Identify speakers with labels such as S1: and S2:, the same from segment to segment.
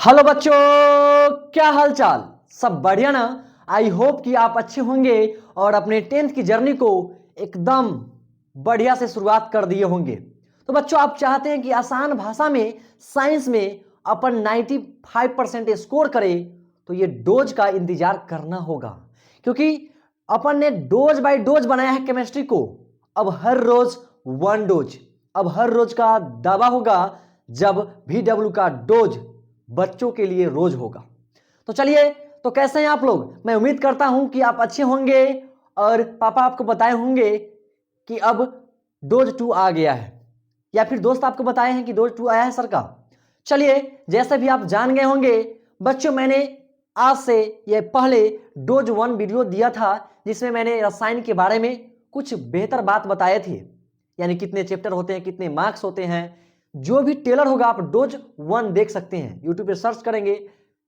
S1: Hello बच्चों, क्या हाल चाल? सब बढ़िया ना? आई होप कि आप अच्छे होंगे और अपने 10th की जर्नी को एकदम बढ़िया से शुरुआत कर दिए होंगे। तो बच्चों, आप चाहते हैं कि आसान भाषा में साइंस में अपन 95% स्कोर करें, तो ये डोज का इंतजार करना होगा, क्योंकि अपन ने डोज बाय डोज बनाया है केमिस्ट्री को। अब हर रोज 1 डोज, अब हर रोज का दावा होगा जब VW का डोज बच्चों के लिए रोज होगा। तो चलिए, तो कैसे हैं आप लोग? मैं उम्मीद करता हूं कि आप अच्छे होंगे और पापा आपको बताए होंगे कि अब डोज 2 आ गया है, या फिर दोस्त आपको बताए हैं कि डोज 2 आया है सर का। चलिए, जैसे भी आप जान गए होंगे बच्चों, मैंने आज से ये पहले डोज 1 वीडियो दिया था, जिसमें मैंने रसायन के बारे में कुछ बेहतर बात बताए थे, यानी कितने चैप्टर होते हैं, कितने मार्क्स होते हैं। जो भी टेलर होगा आप डोज 1 देख सकते हैं, यूट्यूब पे सर्च करेंगे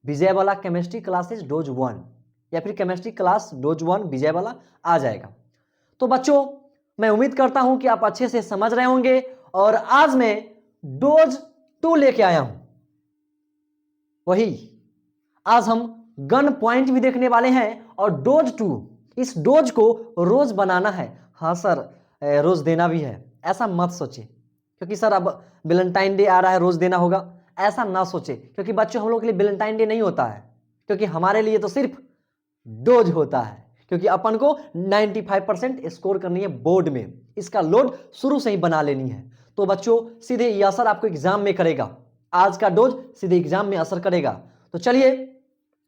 S1: विजयवाला केमिस्ट्री क्लासेस डोज 1, या फिर केमिस्ट्री क्लास डोज 1 विजयवाला आ जाएगा। तो बच्चों, मैं उम्मीद करता हूं कि आप अच्छे से समझ रहे होंगे, और आज मैं डोज 2 लेके आया हूं। वही आज हम गन पॉइंट भी देखने वाले हैं, और डोज 2, इस डोज को रोज बनाना है। हाँ सर, रोज देना भी है, ऐसा मत सोचे, क्योंकि सर अब वैलेंटाइन डे आ रहा है, रोज देना होगा, ऐसा ना सोचे। क्योंकि बच्चों, हम लोग के लिए वैलेंटाइन डे नहीं होता है, क्योंकि हमारे लिए तो सिर्फ डोज होता है, क्योंकि अपन को 95% स्कोर करनी है बोर्ड में, इसका लोड शुरू से ही बना लेनी है। तो बच्चों, सीधे ये असर आपको एग्जाम में करेगा, आज का डोज सीधे एग्जाम में असर करेगा। तो चलिए,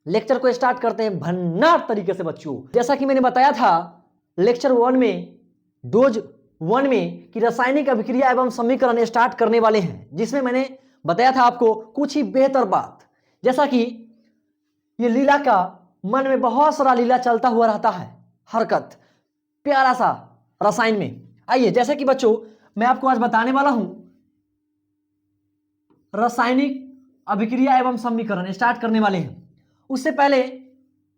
S1: लेक्चर को स्टार्ट करते हैं भन्नाट तरीके से। बच्चों, जैसा कि मैंने बताया था लेक्चर 1 में, डोज 1 में, कि रासायनिक अभिक्रिया एवं समीकरण स्टार्ट करने वाले हैं, जिसमें मैंने बताया था आपको कुछ ही बेहतर बात, जैसा कि ये लीला का मन में बहुत सारा लीला चलता हुआ रहता है, हरकत प्यारा सा रसायन में। आइए, जैसे कि बच्चों, मैं आपको आज बताने वाला हूं रासायनिक अभिक्रिया एवं समीकरण स्टार्ट करने वाले हैं। उससे पहले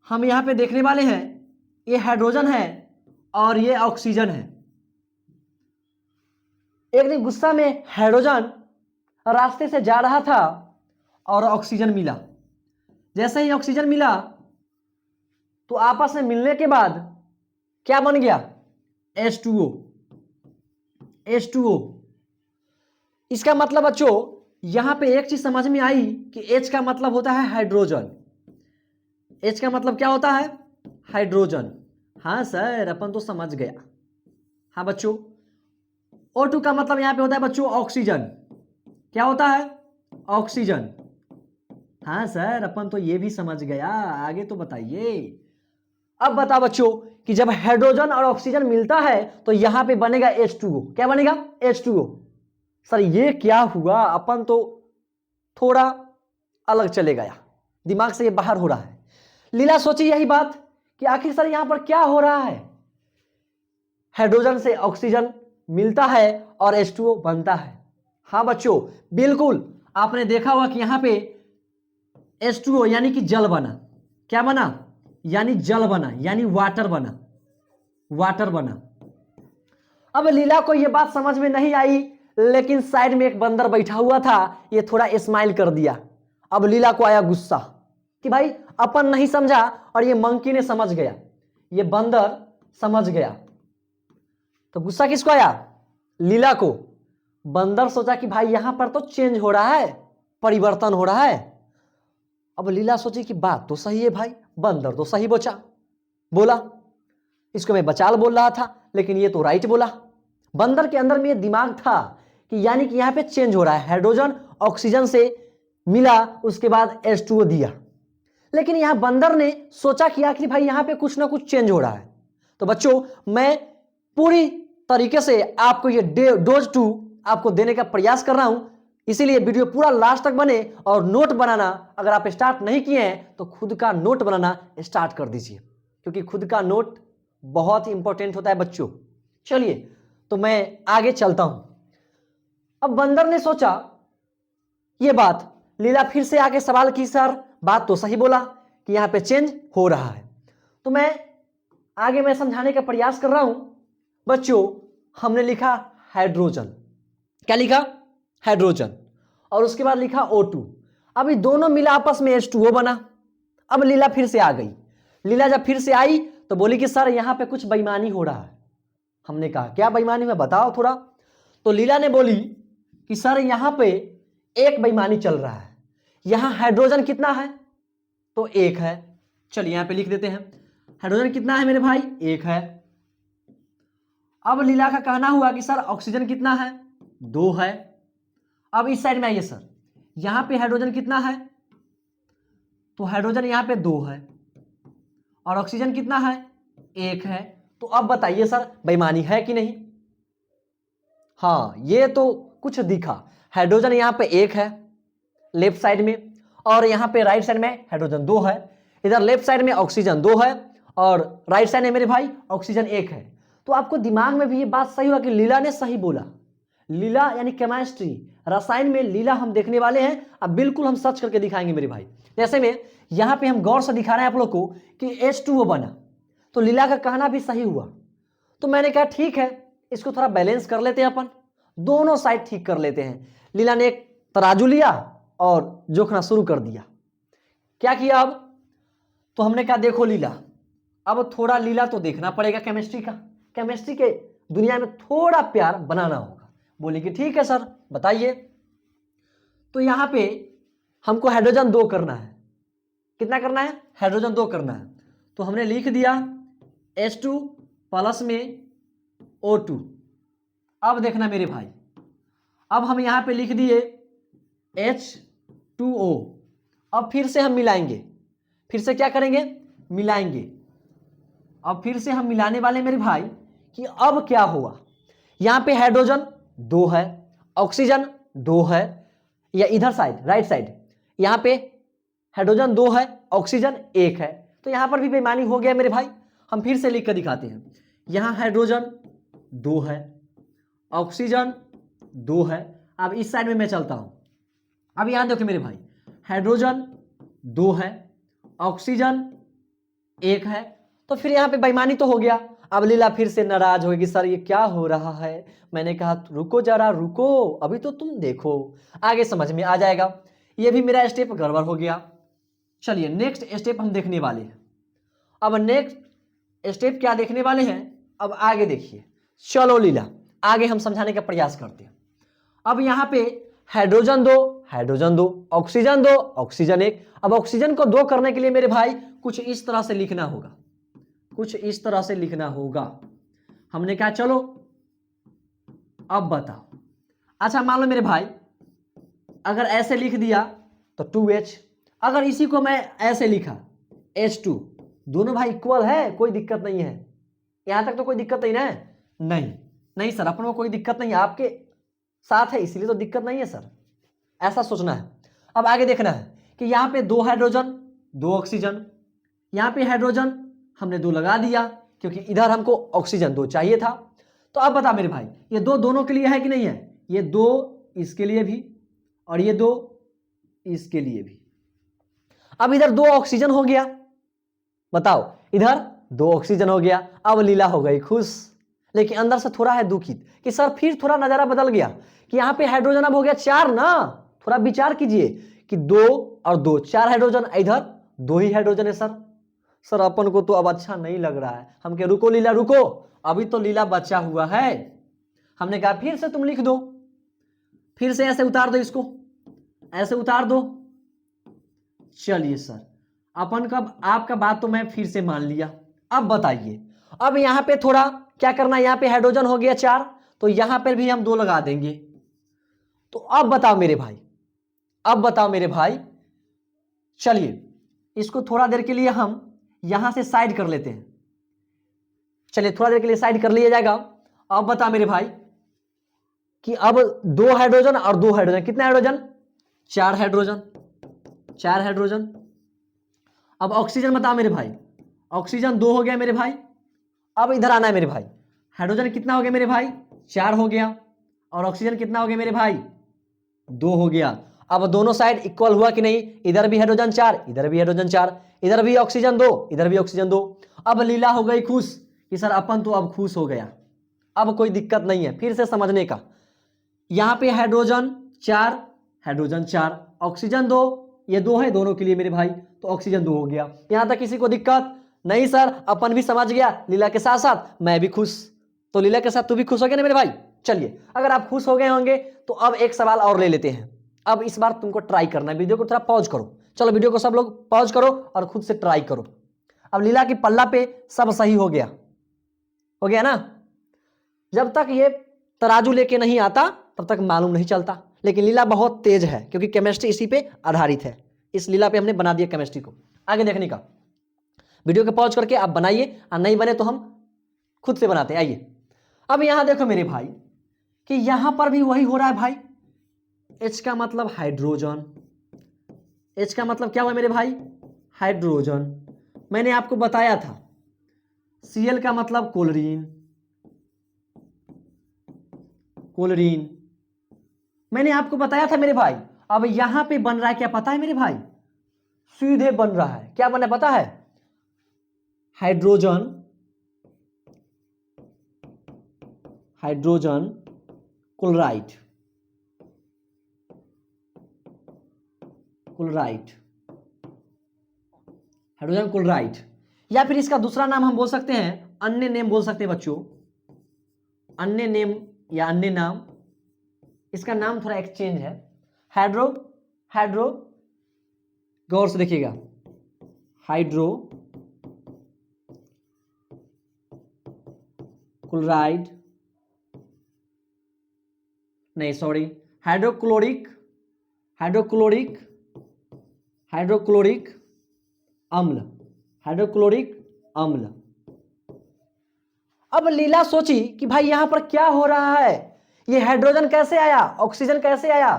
S1: हम यहां पे देखने वाले हैं, ये हाइड्रोजन है और ये ऑक्सीजन है। एक दिन गुस्सा में हाइड्रोजन रास्ते से जा रहा था और ऑक्सीजन मिला। जैसे ही ऑक्सीजन मिला, तो आपस में मिलने के बाद क्या बन गया? H2O। H2O, इसका मतलब बच्चों, यहां पे एक चीज समझ में आई कि H का मतलब होता है हाइड्रोजन। H का मतलब क्या होता है? हाइड्रोजन। हाँ सर, अपन तो समझ गया। हाँ बच्चों, O2 का मतलब यहां पे होता है बच्चों ऑक्सीजन। क्या होता है? ऑक्सीजन। हाँ सर, अपन तो ये भी समझ गया, आगे तो बताइए। अब बता बच्चों कि जब हाइड्रोजन और ऑक्सीजन मिलता है तो यहां पे बनेगा H2O। क्या बनेगा? H2O। सर ये क्या हुआ? अपन तो थोड़ा अलग चले गया, दिमाग से ये बाहर हो रहा है। लीला सोची यही बात कि आखिर सर यहां पर क्या हो रहा है। हाइड्रोजन से ऑक्सीजन मिलता है और H2O बनता है। हाँ बच्चों, बिल्कुल आपने देखा होगा कि यहां पे H2O यानी कि जल बना। क्या बना? यानी जल बना, यानी वाटर बना, वाटर बना। अब लीला को यह बात समझ में नहीं आई, लेकिन साइड में एक बंदर बैठा हुआ था, ये थोड़ा स्माइल कर दिया। अब लीला को आया गुस्सा कि भाई अपन नहीं समझा और ये मंकी ने समझ गया, ये बंदर समझ गया। तो गुस्सा किसको आया? लीला को। बंदर सोचा कि भाई यहां पर तो चेंज हो रहा है, परिवर्तन हो रहा है। अब लीला सोची कि बात तो सही है भाई, बंदर तो सही बोला, इसको मैं बचाल बोल रहा था, लेकिन ये तो राइट बोला। बंदर के अंदर में ये दिमाग था कि यानी कि यहां पे चेंज हो रहा है, हाइड्रोजन ऑक्सीजन से मिला, उसके बाद H2O दिया। लेकिन यहां बंदर ने सोचा कि आखिर भाई यहां पे कुछ ना कुछ चेंज हो रहा है। तो बच्चों, मैं पूरी तरीके से आपको ये डोज 2 आपको देने का प्रयास कर रहा हूं, इसीलिए वीडियो पूरा लास्ट तक बने। और नोट बनाना अगर आप स्टार्ट नहीं किए हैं तो खुद का नोट बनाना स्टार्ट कर दीजिए, क्योंकि खुद का नोट बहुत इंपॉर्टेंट होता है बच्चों। चलिए, तो मैं आगे चलता हूं। अब बंदर ने सोचा ये बात, लीला फिर से आके सवाल की, सर बात तो सही बोला कि यहां पे चेंज हो रहा है। तो मैं समझाने का प्रयास कर रहा हूं। बच्चों, हमने लिखा हाइड्रोजन। क्या लिखा? हाइड्रोजन। और उसके बाद लिखा O2। अभी दोनों मिला आपस में H2O बना। अब लीला फिर से आ गई। लीला जब फिर से आई तो बोली कि सर यहां पे कुछ बेईमानी हो रहा है। हमने कहा क्या बेईमानी है बताओ थोड़ा। तो लीला ने बोली कि सर यहां पे एक बेईमानी चल रहा है, यहां हाइड्रोजन कितना है तो 1 है। चलिए यहां पे लिख देते हैं, हाइड्रोजन कितना है मेरे भाई 1 है। अब लीला का कहना हुआ कि सर ऑक्सीजन कितना है 2 है। अब इस साइड में आइए सर, यहां पे हाइड्रोजन कितना है तो हाइड्रोजन यहां पे 2 है और ऑक्सीजन कितना है 1 है। तो अब बताइए सर बेईमानी है कि नहीं। हाँ ये तो कुछ दिखा, हाइड्रोजन यहां पे 1 है लेफ्ट साइड में और यहां पे राइट साइड में हाइड्रोजन 2 है। इधर लेफ्ट साइड में ऑक्सीजन 2 है और राइट साइड में मेरे भाई ऑक्सीजन 1 है। तो आपको दिमाग में भी ये बात सही हुआ कि लीला ने सही बोला। लीला यानी केमिस्ट्री, रसायन में लीला हम देखने वाले हैं। अब बिल्कुल हम सर्च करके दिखाएंगे मेरे भाई। जैसे में यहां पे हम गौर से दिखा रहे हैं आप लोग को कि H2O बना, तो लीला का कहना भी सही हुआ। तो मैंने कहा ठीक है इसको थोड़ा बैलेंस कर लेते हैं अपन, दोनों साइड ठीक कर लेते हैं। लीला ने एक तराजू लिया और जोखना शुरू कर दिया। क्या किया अब तो हमने कहा देखो लीला, अब थोड़ा लीला तो देखना पड़ेगा केमिस्ट्री का, केमिस्ट्री के दुनिया में थोड़ा प्यार बनाना होगा। बोले कि ठीक है सर बताइए। तो यहां पे हमको हाइड्रोजन 2 करना है। कितना करना है हाइड्रोजन 2 करना है। तो हमने लिख दिया H2 प्लस में O2। अब देखना मेरे भाई, अब हम यहां पे लिख दिए H2O। अब फिर से हम मिलाएंगे, फिर से क्या करेंगे मिलाएंगे। अब फिर से हम मिलाने वाले मेरे भाई कि अब क्या हुआ। यहां पे हाइड्रोजन 2 है, ऑक्सीजन 2 है, या इधर साइड राइट साइड यहां पे हाइड्रोजन 2 है, ऑक्सीजन 1 है। तो यहां पर भी बेईमानी हो गया मेरे भाई। हम फिर से लिख कर दिखाते हैं, यहां हाइड्रोजन 2 है, ऑक्सीजन 2 है। अब इस साइड में मैं चलता हूं। अब यहां देखो मेरे भाई, हाइड्रोजन 2 है, ऑक्सीजन 1 है। तो फिर यहां पे बेईमानी तो हो गया। अब लीला फिर से नाराज होगी, सर ये क्या हो रहा है। मैंने कहा रुको जरा रुको, अभी तो तुम देखो आगे समझ में आ जाएगा। ये भी मेरा स्टेप गड़बड़ हो गया। चलिए नेक्स्ट स्टेप हम देखने वाले हैं। अब नेक्स्ट स्टेप क्या देखने वाले हैं, अब आगे देखिए। चलो लीला आगे हम समझाने का प्रयास करते हैं। अब यहां पे हाइड्रोजन 2, हाइड्रोजन 2, ऑक्सीजन 2, ऑक्सीजन 1। अब ऑक्सीजन को 2 करने के लिए मेरे भाई कुछ इस तरह से लिखना होगा, कुछ इस तरह से लिखना होगा। हमने कहा चलो अब बताओ। अच्छा मान लो मेरे भाई अगर ऐसे लिख दिया तो 2H, अगर इसी को मैं ऐसे लिखा H2, दोनों भाई इक्वल है, कोई दिक्कत नहीं है। यहां तक तो कोई दिक्कत नहीं ना है। नहीं नहीं सर अपन को कोई दिक्कत नहीं है, आपके साथ है इसलिए तो दिक्कत नहीं है सर, ऐसा सोचना है। अब आगे देखना है कि यहां पे 2 हाइड्रोजन 2 ऑक्सीजन, यहां पे हाइड्रोजन हमने 2 लगा दिया क्योंकि इधर हमको ऑक्सीजन 2 चाहिए था। तो अब बता मेरे भाई ये 2 दोनों के लिए है कि नहीं है, ये 2 इसके लिए भी और ये 2 इसके लिए भी। अब इधर 2 ऑक्सीजन हो गया, बताओ इधर 2 ऑक्सीजन हो गया। अब लीला हो गई खुश, लेकिन अंदर से थोड़ा है दुखित कि सर फिर थोड़ा नजारा बदल गया कि यहां पे हाइड्रोजन अब हो गया 4 ना। थोड़ा विचार कीजिए कि 2 और 2 4 हाइड्रोजन, इधर 2 ही हाइड्रोजन है। सर अपन को तो अब अच्छा नहीं लग रहा है। हम कह रुको लीला रुको, अभी तो लीला बचा हुआ है। हमने कहा फिर से तुम लिख दो, फिर से ऐसे उतार दो, इसको ऐसे उतार दो। चलिए सर अपन का आपका बात तो मैं फिर से मान लिया। अब बताइए, अब यहां पे थोड़ा क्या करना है, यहां पे हाइड्रोजन हो गया 4, तो यहां पर भी हम 2 लगा देंगे। तो अब बताओ मेरे भाई, अब बताओ मेरे भाई, चलिए इसको थोड़ा देर के लिए हम यहां से साइड कर लेते हैं। चलिए थोड़ा देर के लिए साइड कर लिया जाएगा। अब बता मेरे भाई कि अब 2 हाइड्रोजन और 2 हाइड्रोजन, कितने हाइड्रोजन 4 हाइड्रोजन, 4 हाइड्रोजन। अब ऑक्सीजन बता मेरे भाई, ऑक्सीजन 2 हो गया मेरे भाई। अब इधर आना है मेरे भाई, हाइड्रोजन कितना हो गया मेरे भाई 4 हो गया और ऑक्सीजन कितना हो गया मेरे भाई 2 हो गया। अब दोनों साइड इक्वल हुआ कि नहीं, इधर भी हाइड्रोजन 4, इधर भी हाइड्रोजन 4, इधर भी ऑक्सीजन 2, इधर भी ऑक्सीजन 2। अब लीला हो गई खुश कि सर अपन तो अब खुश हो गया, अब कोई दिक्कत नहीं है। फिर से समझने का, यहां पे हाइड्रोजन 4, हाइड्रोजन 4, ऑक्सीजन 2, ये 2 है, दोनों के लिए मेरे भाई, तो ऑक्सीजन 2 हो गया। यहां तक किसी को दिक्कत नहीं सर, अपन भी समझ गया, लीला के साथ साथ मैं भी खुश। तो लीला के साथ तू भी खुश हो गया ना मेरे भाई। चलिए, अगर आप खुश हो गए होंगे तो अब एक सवाल और ले लेते हैं। अब इस बार तुमको ट्राई करना है, वीडियो को थोड़ा पॉज करो। चलो वीडियो को सब लोग पॉज करो और खुद से ट्राई करो। अब लीला की पल्ला पे सब सही हो गया ना। जब तक ये तराजू लेके नहीं आता तब तक मालूम नहीं चलता, लेकिन लीला बहुत तेज है क्योंकि केमिस्ट्री इसी पे आधारित है। इस लीला पे हमने बना दिया केमिस्ट्री को। आगे देखने का, वीडियो को पॉज करके आप बनाइए, और नहीं बने तो हम खुद से बनाते हैं। आइए, अब यहां देखो मेरे भाई कि यहां पर भी वही हो रहा है भाई। H का मतलब हाइड्रोजन, H का मतलब क्या हुआ मेरे भाई, हाइड्रोजन। मैंने आपको बताया था Cl का मतलब क्लोरीन, क्लोरीन मैंने आपको बताया था मेरे भाई। अब यहां पे बन रहा है क्या पता है मेरे भाई, सीधे बन रहा है, क्या बना पता है, hydrogen, hydrogen chloride, chloride, hydrogen chloride. या फिर इसका दूसरा नाम हम बोल सकते हैं, अन्य नेम बोल सकते हैं बच्चों, अन्य नेम या अन्य नाम। इसका नाम थोड़ा एक्सचेंज है, हाइड्रो गौर से देखिएगा, हाइड्रो क्लोराइड, नहीं सॉरी, हाइड्रोक्लोरिक, हाइड्रोक्लोरिक, हाइड्रोक्लोरिक अम्ल, हाइड्रोक्लोरिक अम्ल। अब लीला सोची कि भाई यहां पर क्या हो रहा है, ये हाइड्रोजन कैसे आया, ऑक्सीजन कैसे आया।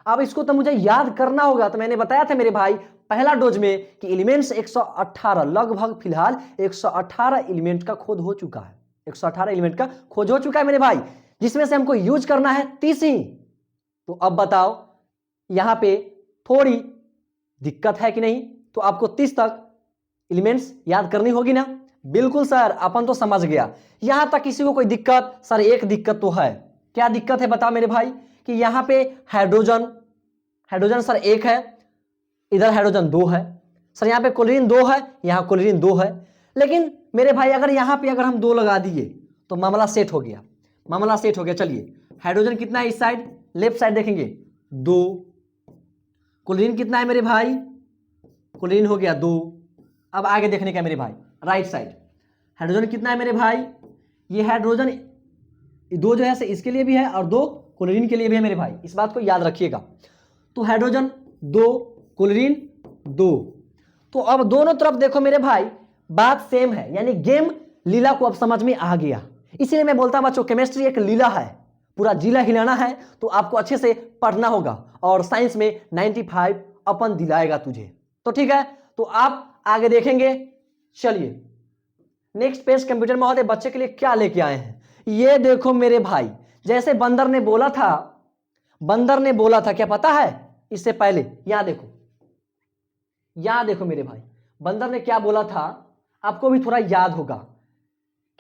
S1: अब इसको तो मुझे याद करना होगा। तो मैंने बताया था मेरे भाई पहला डोज में कि एलिमेंट्स 118, लगभग फिलहाल 118 एलिमेंट का खोज हो चुका है, 118 एलिमेंट का खोज हो चुका है मेरे भाई, जिसमें से हमको यूज करना है 30 ही। तो अब बताओ यहां पे थोड़ी दिक्कत है कि नहीं, तो आपको 30 तक एलिमेंट्स याद करनी होगी ना। बिल्कुल सर, अपन तो समझ गया। यहां तक किसी को कोई दिक्कत, सर एक दिक्कत तो है। क्या दिक्कत है बताओ मेरे भाई, कि यहां पे हाइड्रोजन, हाइड्रोजन सर 1 है, इधर हाइड्रोजन 2 है, सर यहां पे क्लोरीन 2 है, यहां क्लोरीन 2 है। लेकिन मेरे भाई अगर यहां पे अगर हम 2 लगा दिए तो मामला सेट हो गया, मामला सेट हो गया। चलिए, हाइड्रोजन कितना है इस साइड, लेफ्ट साइड देखेंगे 2, क्लोरीन कितना है मेरे भाई, क्लोरीन हो गया 2। अब आगे देखने का मेरे भाई, राइट साइड हाइड्रोजन कितना है मेरे भाई, ये हाइड्रोजन 2 जो है इसके लिए भी है और 2 क्लोरीन के लिए भी है मेरे भाई, इस बात को याद रखिएगा। तो हाइड्रोजन 2, क्लोरीन 2। तो अब दोनों तरफ देखो मेरे भाई बात सेम है, यानी गेम लीला को अब समझ में आ गया। इसीलिए मैं बोलता हूं बच्चों, केमिस्ट्री एक लीला है, पूरा जिला हिलाना है तो आपको अच्छे से पढ़ना होगा, और साइंस में 95 अपन दिलाएगा तुझे। तो ठीक है, तो आप आगे देखेंगे। चलिए नेक्स्ट पेज, कंप्यूटर महोदय बच्चे के लिए क्या लेके आए हैं। ये देखो मेरे भाई, जैसे बंदर ने बोला था, बंदर ने बोला था क्या पता है, इससे पहले यहां देखो, यहां देखो मेरे भाई, बंदर ने क्या बोला था, आपको भी थोड़ा याद होगा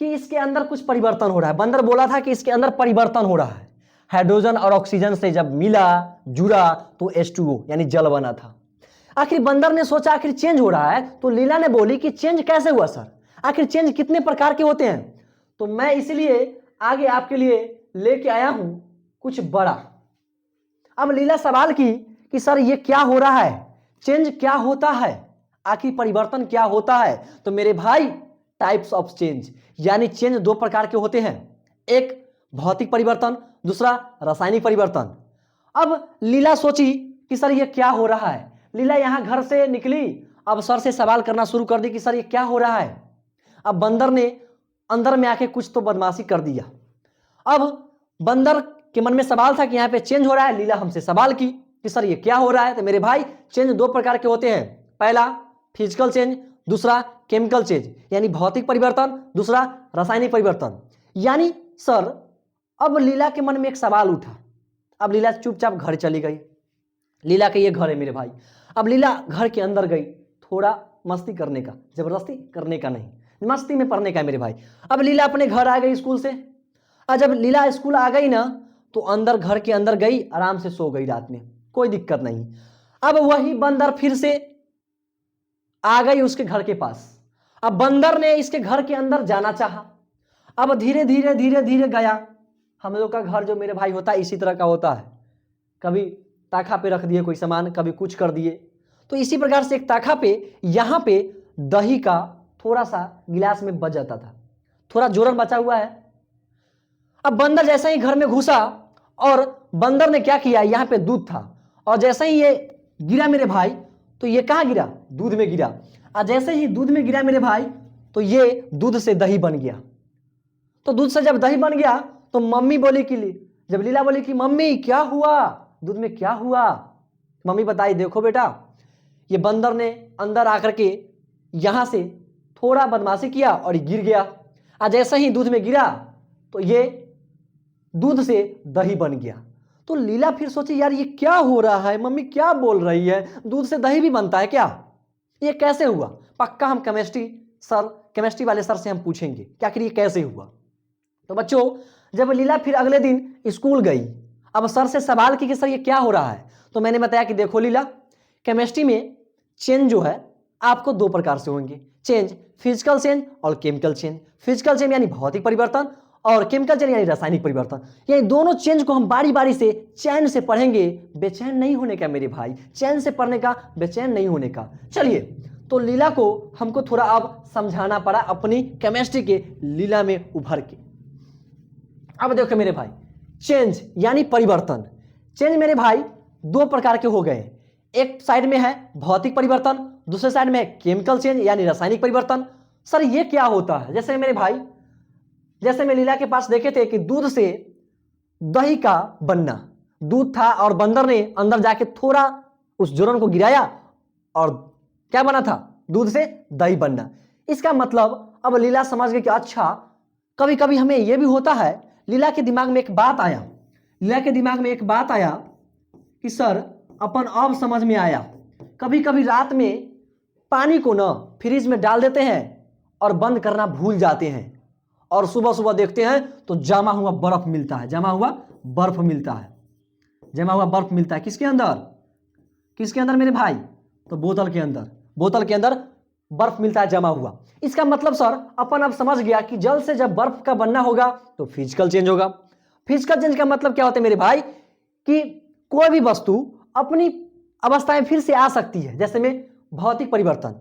S1: कि इसके अंदर कुछ परिवर्तन हो रहा है। बंदर बोला था कि इसके अंदर परिवर्तन हो रहा है, हाइड्रोजन और ऑक्सीजन से जब मिला जुड़ा तो H2O यानी जल बना था। आखिर बंदर ने सोचा आखिर चेंज हो रहा है, तो लीला ने बोली कि चेंज कैसे हुआ सर, आखिर चेंज कितने प्रकार के होते हैं। तो मैं इसलिए आगे आपके लिए लेके आया हूं कुछ बड़ा। अब लीला सवाल की कि सर ये क्या हो रहा है, चेंज क्या होता है, आखिर परिवर्तन क्या होता है। तो मेरे भाई टाइप्स ऑफ चेंज, यानी चेंज 2 प्रकार के होते हैं, एक भौतिक परिवर्तन, दूसरा रासायनिक परिवर्तन। अब लीला सोची कि सर ये क्या हो रहा है। लीला यहां घर से निकली, अब सर से सवाल करना शुरू कर दी कि सर ये क्या हो रहा है। अब बंदर ने अंदर में आके कुछ तो बदमाशी कर दिया। अब बंदर के मन में सवाल था कि यहां पे चेंज हो रहा है, लीला हमसे सवाल की कि सर ये क्या हो रहा है। तो मेरे भाई चेंज 2 प्रकार के होते हैं, पहला फिजिकल चेंज, दूसरा केमिकल चेंज यानी भौतिक परिवर्तन, दूसरा रासायनिक परिवर्तन। यानी सर अब लीला के मन में एक सवाल उठा। अब लीला चुपचाप घर चली गई, लीला के ये घर है मेरे भाई। अब लीला घर के अंदर गई, थोड़ा मस्ती करने का, जबरदस्ती करने का नहीं, मस्ती में पढ़ने का है मेरे भाई। अब लीला अपने घर आ गई स्कूल से, और जब लीला स्कूल आ गई ना तो अंदर घर के अंदर गई, आराम से सो गई रात में, कोई दिक्कत नहीं। अब वही बंदर फिर से आ गई उसके घर के पास। अब बंदर ने इसके घर के अंदर जाना चाहा। अब धीरे धीरे धीरे धीरे गया। हम लोग का घर जो मेरे भाई होता है इसी तरह का होता है, कभी ताखा पे रख दिए कोई सामान, कभी कुछ कर दिए। तो इसी प्रकार से एक ताखा पे यहाँ पे दही का थोड़ा सा गिलास में बच जाता था, थोड़ा जोरन बचा हुआ है। अब बंदर जैसे ही घर में घुसा और बंदर ने क्या किया, यहाँ पे दूध था और जैसे ही ये गिरा मेरे भाई, तो ये कहाँ गिरा, दूध में गिरा। और जैसे ही दूध में गिरा मेरे भाई, तो ये दूध से दही बन गया। तो दूध से जब दही बन गया तो मम्मी बोली कि जब लीला बोली कि मम्मी क्या हुआ, दूध में क्या हुआ, मम्मी बताई देखो बेटा, ये बंदर ने अंदर आकर के यहां से थोड़ा बदमाशी किया और गिर गया। और जैसे ही दूध में गिरा तो ये दूध से दही बन गया। तो लीला फिर सोची यार ये क्या हो रहा है, मम्मी क्या बोल रही है, दूध से दही भी बनता है क्या, ये कैसे हुआ। पक्का हम केमिस्ट्री वाले सर से हम पूछेंगे क्या आखिर ये कैसे हुआ। तो बच्चों जब लीला फिर अगले दिन स्कूल गई, अब सर से सवाल की कि सर ये क्या हो रहा है, तो मैंने बताया कि देखो लीला, केमिस्ट्री में चेंज जो है आपको दो प्रकार से होंगे, चेंज फिजिकल चेंज और केमिकल चेंज। फिजिकल चेंज यानी भौतिक परिवर्तन और केमिकल चेंज यानी रासायनिक परिवर्तन। ये दोनों चेंज को हम बारी बारी से चैन से पढ़ेंगे, बेचैन नहीं होने का मेरे भाई, चैन से पढ़ने का, बेचैन नहीं होने का। चलिए, तो लीला को हमको थोड़ा अब समझाना पड़ा अपनी केमिस्ट्री के लीला में उभर के। अब देखो मेरे भाई, चेंज यानी परिवर्तन। चेंज मेरे भाई दो प्रकार के हो गए, एक साइड में है भौतिक परिवर्तन, दूसरे साइड में है केमिकल चेंज यानी रासायनिक परिवर्तन। सर ये क्या होता है, जैसे मेरे भाई, जैसे मैं लीला के पास देखे थे कि दूध से दही का बनना, दूध था और बंदर ने अंदर जाके थोड़ा उस जोरन को गिराया और क्या बना था, दूध से दही बनना। इसका मतलब अब लीला समझ गई कि अच्छा, कभी कभी हमें यह भी होता है। लीला के दिमाग में एक बात आया, कि सर अपन अब समझ में आया, कभी कभी रात में पानी को ना फ्रिज में डाल देते हैं और बंद करना भूल जाते हैं और सुबह सुबह देखते हैं तो जमा हुआ बर्फ मिलता है, जमा हुआ बर्फ मिलता है किसके अंदर मेरे भाई, तो बोतल के अंदर बर्फ मिलता है जमा हुआ। इसका मतलब सर अपन अब समझ गया कि जल से जब बर्फ का बनना होगा तो फिजिकल चेंज होगा। फिजिकल चेंज का मतलब क्या होता है मेरे भाई, कि कोई भी वस्तु अपनी अवस्था में फिर से आ सकती है। जैसे में भौतिक परिवर्तन,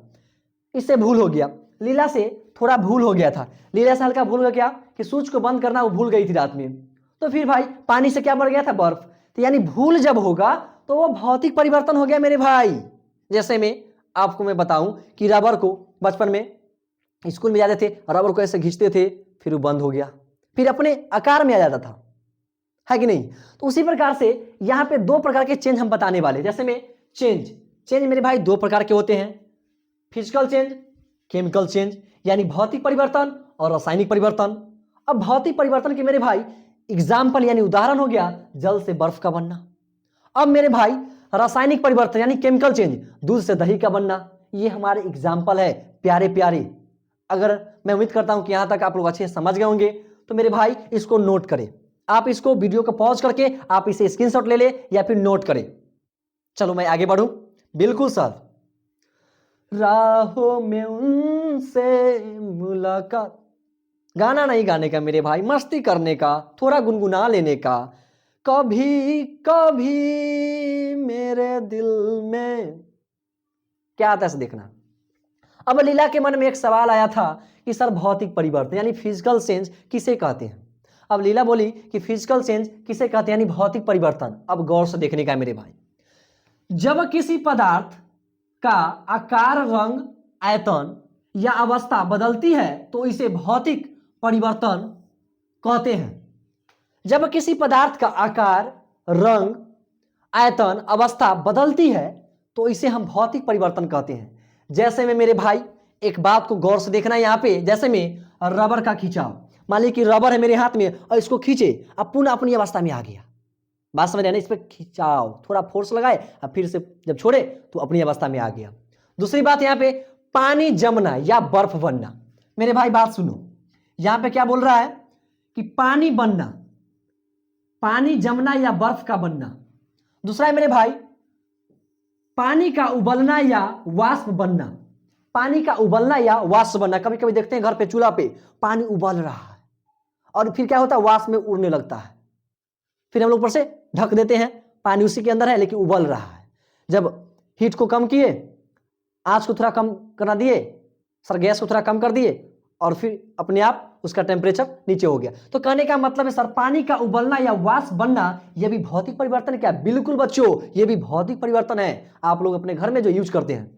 S1: इससे भूल हो गया, लीला से थोड़ा भूल हो गया था, लीला से हल्का भूल हो गया कि स्विच को बंद करना वो भूल गई थी रात में, तो फिर भाई पानी से क्या बढ़ गया था, बर्फ। तो यानी भूल जब होगा तो वो भौतिक परिवर्तन हो गया मेरे भाई। जैसे में आपको मैं बताऊं कि रबर को बचपन में स्कूल में जाते थे, रबर को ऐसे खींचते थे, फिर वो बंद हो गया, फिर अपने आकार में आ जाता था, है कि नहीं। तो उसी प्रकार से यहां पे दो प्रकार के चेंज हम बताने वाले। जैसे में चेंज मेरे भाई दो प्रकार के होते हैं, फिजिकल चेंज, केमिकल चेंज यानी भौतिक परिवर्तन और रासायनिक परिवर्तन। अब भौतिक परिवर्तन के मेरे भाई एग्जाम्पल यानी उदाहरण हो गया जल से बर्फ का बनना। अब मेरे भाई रासायनिक परिवर्तन यानी केमिकल चेंज, दूध से दही का बनना, ये हमारे एग्जाम्पल है प्यारे प्यारे। अगर मैं उम्मीद करता हूं कि यहां तक आप लोग अच्छे समझ गए होंगे, तो मेरे भाई इसको नोट करें, आप इसको वीडियो को पॉज करके आप इसे स्क्रीनशॉट ले ले या फिर नोट करें। चलो मैं आगे बढ़ूं। बिल्कुल सर, राहों में उनसे मुलाकात, गाना नहीं गाने का मेरे भाई, मस्ती करने का, थोड़ा गुनगुना लेने का। कभी कभी मेरे दिल में, क्या आता है से देखना। अब लीला के मन में एक सवाल आया था कि सर भौतिक परिवर्तन यानी फिजिकल चेंज किसे कहते हैं। अब लीला बोली कि फिजिकल चेंज किसे कहते हैं यानी भौतिक परिवर्तन। अब गौर से देखने का मेरे भाई, जब किसी पदार्थ का आकार, रंग, आयतन या अवस्था बदलती है तो इसे भौतिक परिवर्तन कहते हैं। जब किसी पदार्थ का आकार, रंग, आयतन, अवस्था बदलती है तो इसे हम भौतिक परिवर्तन कहते हैं। जैसे में मेरे भाई एक बात को गौर से देखना यहां पे, जैसे में रबर का खिंचाव, मान लीजिए कि रबर है मेरे हाथ में और इसको खींचे, अब पुनः अपनी अवस्था में आ गया। बात समझ आना, इस पर खिंचाव, थोड़ा फोर्स लगाए, अब फिर से जब छोड़े तो अपनी अवस्था में आ गया। दूसरी बात यहां पे पानी जमना या बर्फ बनना। मेरे भाई बात सुनो, यहां पे क्या बोल रहा है कि पानी बनना, पानी जमना या बर्फ का बनना। दूसरा है मेरे भाई पानी का उबलना या वाष्प बनना, पानी का उबलना या वाष्प बनना। कभी कभी देखते हैं घर पे चूल्हा पे पानी उबल रहा है और फिर क्या होता है, वाष्प में उड़ने लगता है, फिर हम लोग ऊपर से ढक देते हैं, पानी उसी के अंदर है लेकिन उबल रहा है। जब हीट को कम किए, आंच को थोड़ा कम करा दिए, सर गैस को थोड़ा कम कर दिए और फिर अपने आप उसका टेम्परेचर नीचे हो गया। तो कहने का मतलब है सर पानी का उबलना या वाष्प बनना यह भी भौतिक परिवर्तन क्या? बिल्कुल बच्चों, यह भी भौतिक परिवर्तन है, आप लोग अपने घर में जो यूज करते हैं।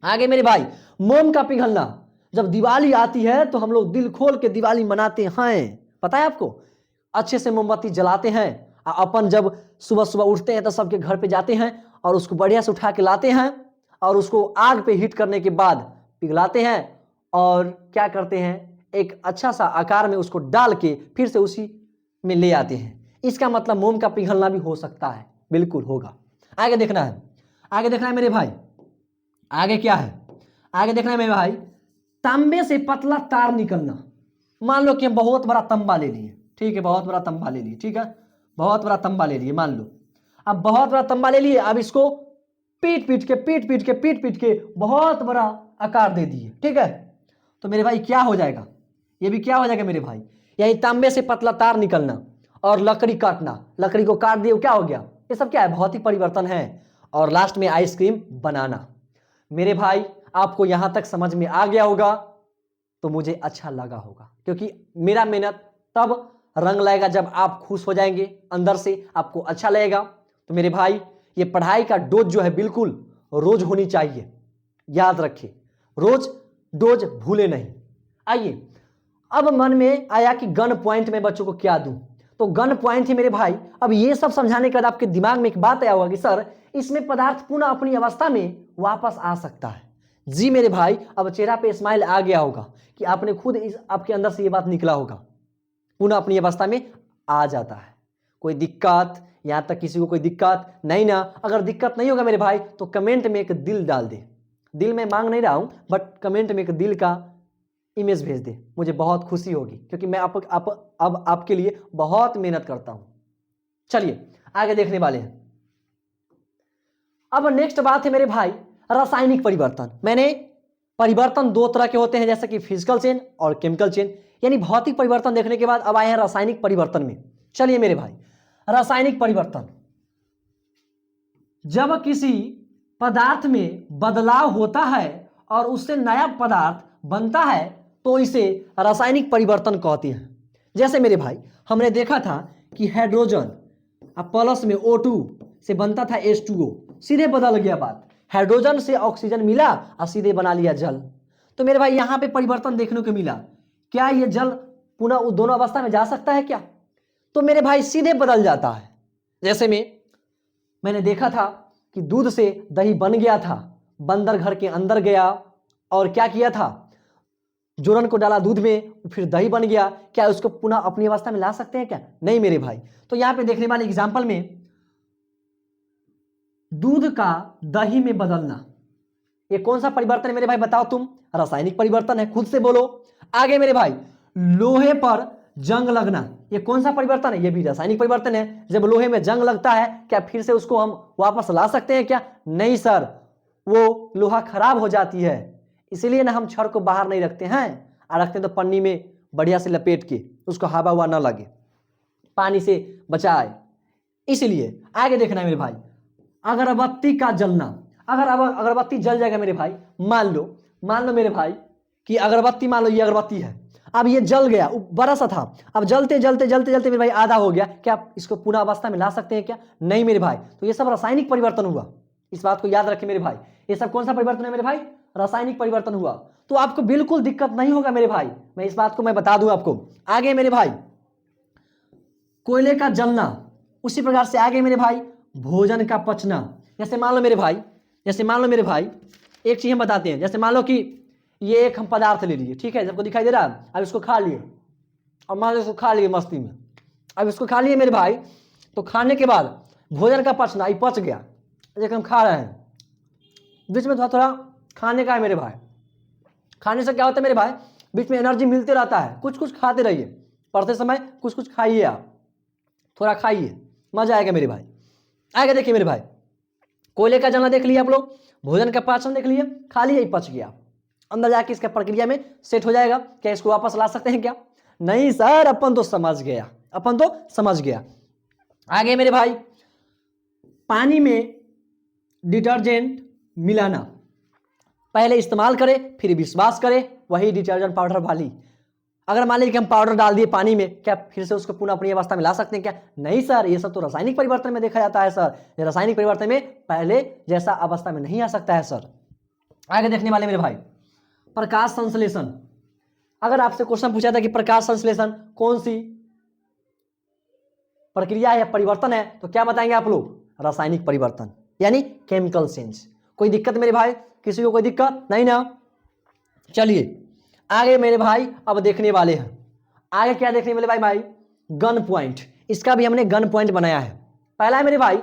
S1: आगे मेरे भाई, मोम का पिघलना। जब दिवाली आती है तो हम लोग दिल खोल के दिवाली मनाते हैं, पता है आपको, अच्छे से मोमबत्ती जलाते हैं। अपन जब सुबह सुबह उठते हैं तो सबके घर पे जाते हैं और उसको बढ़िया से उठा के लाते हैं और उसको आग पे हीट करने के बाद पिघलाते हैं और क्या करते हैं, एक अच्छा सा आकार में उसको डाल के फिर से उसी में ले आते हैं। इसका मतलब मोम का पिघलना भी हो सकता है, बिल्कुल होगा। आगे देखना है, आगे देखना है मेरे भाई, आगे क्या है, आगे देखना है मेरे भाई, तांबे से पतला तार निकलना। मान लो कि हम बहुत बड़ा तंबा ले लिए, ठीक है, बहुत बड़ा तंबा ले लिए, ठीक है, बहुत बड़ा तंबा ले लिए, मान लो अब बहुत बड़ा तंबा ले लिए, अब इसको पीट पीट के बहुत बड़ा आकार दे दिए, ठीक है। तो मेरे भाई क्या हो जाएगा, ये भी क्या हो जाएगा मेरे भाई, यही तांबे से पतला तार निकलना और लकड़ी काटना, लकड़ी को काट दिए, क्या हो गया, ये सब क्या है, भौतिक परिवर्तन है। और लास्ट में आइसक्रीम बनाना। मेरे भाई आपको यहां तक समझ में आ गया होगा तो मुझे अच्छा लगा होगा, क्योंकि मेरा मेहनत तब रंग लाएगा जब आप खुश हो जाएंगे, अंदर से आपको अच्छा लगेगा। तो मेरे भाई ये पढ़ाई का डोज जो है बिल्कुल रोज होनी चाहिए, याद रखिए, रोज डोज भूले नहीं। आइए, अब मन में आया कि गन पॉइंट में बच्चों को क्या दूं, तो गन पॉइंट ही मेरे भाई, अब ये सब समझाने के बाद आपके दिमाग में एक बात आया होगा कि सर इसमें पदार्थ पुनः अपनी अवस्था में वापस आ सकता है। जी मेरे भाई, अब चेहरा पे स्माइल आ गया होगा कि आपने खुद आपके अंदर से ये बात निकला होगा, पुनः अपनी अवस्था में आ जाता है। कोई दिक्कत, यहां तक किसी को कोई दिक्कत नहीं ना? अगर दिक्कत नहीं होगा मेरे भाई तो कमेंट में एक दिल डाल दे, दिल में मांग नहीं रहा हूं, बट कमेंट में एक दिल का इमेज भेज दे, मुझे बहुत खुशी होगी, क्योंकि मैं अब आपके लिए बहुत मेहनत करता हूं। चलिए आगे देखने वाले हैं। अब नेक्स्ट बात है मेरे भाई रासायनिक परिवर्तन। मैंने परिवर्तन दो तरह के होते हैं, जैसे कि फिजिकल चेन और केमिकल चेन, यानी भौतिक परिवर्तन देखने के बाद अब आए हैं रासायनिक परिवर्तन में। चलिए मेरे भाई, रासायनिक परिवर्तन, जब किसी पदार्थ में बदलाव होता है और उससे नया पदार्थ बनता है तो इसे रासायनिक परिवर्तन कहते हैं। जैसे मेरे भाई हमने देखा था कि हाइड्रोजन अब प्लस में O2 से बनता था H2O, सीधे बदल गया बात, हाइड्रोजन से ऑक्सीजन मिला और सीधे बना लिया जल। तो मेरे भाई यहां पे परिवर्तन देखने को मिला, क्या ये जल पुनः उस दोनों अवस्था में जा सकता है क्या? तो मेरे भाई सीधे बदल जाता है। जैसे मैंने देखा था कि दूध से दही बन गया था, बंदर घर के अंदर गया और क्या किया था, जोरन को डाला दूध में, फिर दही बन गया। क्या उसको पुनः अपनी अवस्था में ला सकते हैं क्या? नहीं मेरे भाई। तो यहां पे देखने वाले एग्जांपल में दूध का दही में बदलना, ये कौन सा परिवर्तन है मेरे भाई, बताओ तुम? रासायनिक परिवर्तन है, खुद से बोलो। आगे मेरे भाई लोहे पर जंग लगना, ये कौन सा परिवर्तन है? ये भी रासायनिक परिवर्तन है। जब लोहे में जंग लगता है क्या फिर से उसको हम वापस ला सकते हैं क्या? नहीं सर, वो लोहा खराब हो जाती है, इसीलिए ना हम छड़ को बाहर नहीं रखते हैं, और रखते हैं तो पन्नी में बढ़िया से लपेट के, उसको हवा हुआ ना लगे, पानी से बचाए, इसलिए। आगे देखना है मेरे भाई, अगरबत्ती का जलना। अगर अब अगरबत्ती जल जाएगा मेरे भाई, मान लो मेरे भाई कि अगरबत्ती, मान लो ये अगरबत्ती है, अब ये जल गया, बड़ा सा था, अब जलते जलते जलते जलते मेरे भाई आधा हो गया, क्या आप इसको पुनः अवस्था में ला सकते हैं क्या? नहीं मेरे भाई। तो ये सब रासायनिक परिवर्तन हुआ, इस बात को याद रखें मेरे भाई। ये सब कौन सा परिवर्तन है मेरे भाई? रासायनिक परिवर्तन हुआ। तो आपको बिल्कुल दिक्कत नहीं होगा मेरे भाई, मैं इस बात को मैं बता दूं आपको। आगे मेरे भाई कोयले का जलना, उसी प्रकार से आगे मेरे भाई भोजन का पचना। जैसे मान लो मेरे भाई एक चीज हम बताते हैं, जैसे मान लो कि ये एक हम पदार्थ ले लिए, ठीक है, सबको दिखाई दे रहा है, अब इसको खा लिए, अब मान लो इसको खा लिए मस्ती में, अब इसको खा लिए मेरे भाई, तो खाने के बाद भोजन का पचना, ये पच गया, जैसे हम खा रहे हैं, बीच में थोड़ा थोड़ा खाने का है मेरे भाई। खाने से क्या होता है मेरे भाई, बीच में एनर्जी मिलते रहता है, कुछ कुछ खाते रहिए, पढ़ते समय कुछ कुछ खाइए, आप थोड़ा खाइए, मजा आएगा मेरे भाई। आगे देखिए मेरे भाई, कोयले का जलना देख लिया आप लोग, भोजन का पाचन देख लिया, खाली यही पच गया, अंदर जाके इसका प्रक्रिया में सेट हो जाएगा। क्या इसको वापस ला सकते हैं क्या? नहीं सर, अपन तो समझ गया, अपन तो समझ गया। आगे मेरे भाई, पानी में डिटर्जेंट मिलाना, पहले इस्तेमाल करें फिर विश्वास करें, वही डिटर्जेंट पाउडर वाली। अगर मान लीजिए कि हम पाउडर डाल दिए पानी में, क्या फिर से उसको पुनः अपनी अवस्था में ला सकते हैं क्या? नहीं सर, ये सब तो रासायनिक परिवर्तन में देखा जाता है सर, ये रासायनिक परिवर्तन में पहले जैसा अवस्था में नहीं आ सकता है सर। आगे देखने वाले मेरे भाई, प्रकाश संश्लेषण। अगर आपसे क्वेश्चन पूछा था कि प्रकाश संश्लेषण कौन सी प्रक्रिया है या परिवर्तन है, तो क्या बताएंगे आप लोग? रासायनिक परिवर्तन, यानी केमिकल चेंज। कोई दिक्कत मेरे भाई? किसी को कोई दिक्कत नहीं ना? चलिए आगे मेरे भाई अब देखने वाले हैं, आगे क्या देखने वाले भाई? Gun point. इसका भी हमने गन पॉइंट बनाया है। पहला है मेरे भाई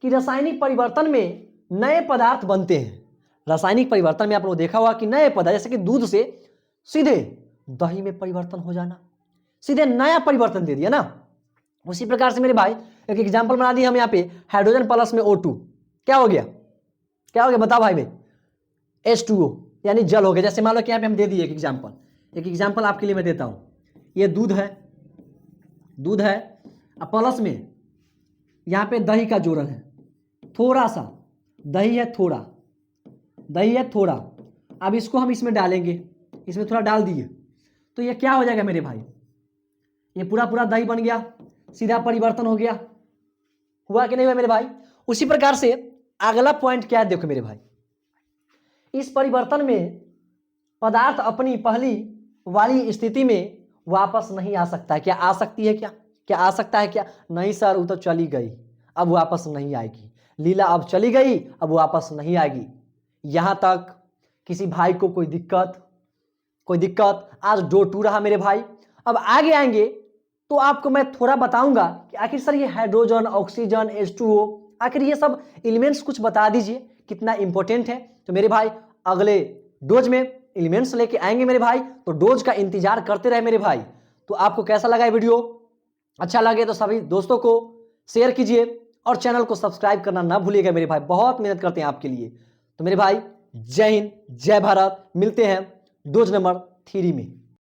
S1: कि रासायनिक परिवर्तन में नए पदार्थ बनते हैं। रासायनिक परिवर्तन में आप लोग देखा होगा कि नए पदार्थ, जैसे कि दूध से सीधे दही में परिवर्तन हो जाना, सीधे नया परिवर्तन दे दिया ना। उसी प्रकार से मेरे भाई एक एग्जाम्पल बना दिया हम यहाँ पे, हाइड्रोजन प्लस में O2 क्या हो गया? क्या हो गया बताओ भाई? H2O यानी जल हो गया। जैसे मान लो कि यहाँ पे हम दे दिए एक एग्जाम्पल आपके लिए मैं देता हूँ। ये दूध है अब प्लस में यहाँ पे दही का जोड़न है, थोड़ा सा दही है, थोड़ा। अब इसको हम इसमें डालेंगे, इसमें थोड़ा डाल दिए तो ये क्या हो जाएगा मेरे भाई? ये पूरा दही बन गया, सीधा परिवर्तन हो गया। हुआ कि नहीं हुआ मेरे भाई? उसी प्रकार से अगला पॉइंट क्या है देखो मेरे भाई, इस परिवर्तन में पदार्थ अपनी पहली वाली स्थिति में वापस नहीं आ सकता है। क्या आ सकती है क्या? क्या आ सकता है क्या? नहीं सर, वो तो चली गई, अब वापस नहीं आएगी। लीला अब चली गई, अब वापस नहीं आएगी। यहां तक किसी भाई को कोई दिक्कत? आज डो 2 रहा मेरे भाई। अब आगे आएंगे तो आपको मैं थोड़ा बताऊंगा कि आखिर सर ये हाइड्रोजन, ऑक्सीजन, H2O, आखिर ये सब एलिमेंट्स कुछ बता दीजिए कितना इंपॉर्टेंट है। तो मेरे भाई अगले डोज में एलिमेंट्स लेके आएंगे मेरे भाई, तो डोज का इंतजार करते रहे मेरे भाई। तो आपको कैसा लगा ये वीडियो? अच्छा लगे तो सभी दोस्तों को शेयर कीजिए और चैनल को सब्सक्राइब करना ना भूलिएगा मेरे भाई, बहुत मेहनत करते हैं आपके लिए। तो मेरे भाई जय हिंद, जय भारत, मिलते हैं डोज नंबर 3 में।